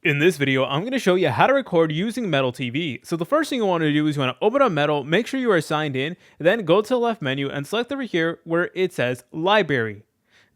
In this video, I'm going to show you how to record using Metal TV. So the first thing you want to do is you want to open up Metal, make sure you are signed in, then go to the left menu and select over here where it says Library.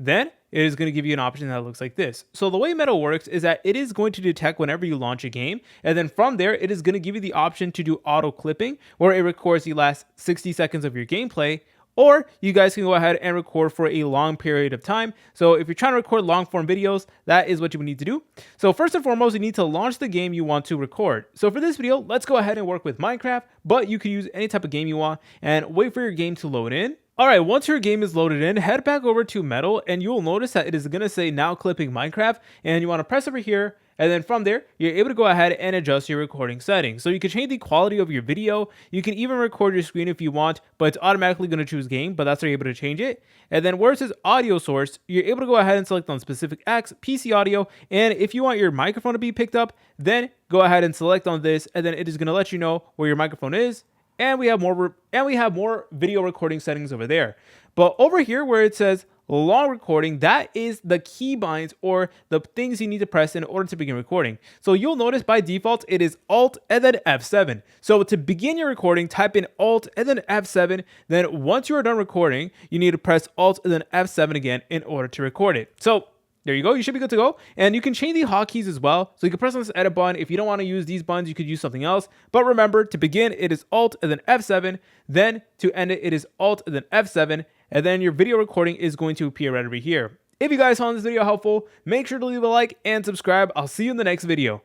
Then it is going to give you an option that looks like this. So the way Metal works is that it is going to detect whenever you launch a game, and then from there, it is going to give you the option to do auto clipping, where it records the last 60 seconds of your gameplay. Or you guys can go ahead and record for a long period of time. So if you're trying to record long form videos, that is what you would need to do. So first and foremost, you need to launch the game you want to record. So for this video, let's go ahead and work with Minecraft, but you can use any type of game you want and wait for your game to load in. Alright, once your game is loaded in, head back over to Metal and you will notice that it is going to say now clipping Minecraft, and you want to press over here, and then from there, you're able to go ahead and adjust your recording settings. So you can change the quality of your video. You can even record your screen if you want, but it's automatically going to choose game, but that's where you're able to change it. And then where it says audio source, you're able to go ahead and select on specific X, PC audio, and if you want your microphone to be picked up, then go ahead and select on this, and then it is going to let you know where your microphone is. And we have more video recording settings over there. But over here where it says long recording, that is the keybinds or the things you need to press in order to begin recording. So you'll notice by default it is Alt and then F7. So to begin your recording, type in Alt and then F7. Then once you are done recording, you need to press Alt and then F7 again in order to record it. So there you go. You should be good to go. And you can change the hotkeys as well. So you can press on this edit button. If you don't want to use these buttons, you could use something else. But remember, to begin, it is Alt and then F7. Then to end it, it is Alt and then F7. And then your video recording is going to appear right over here. If you guys found this video helpful, make sure to leave a like and subscribe. I'll see you in the next video.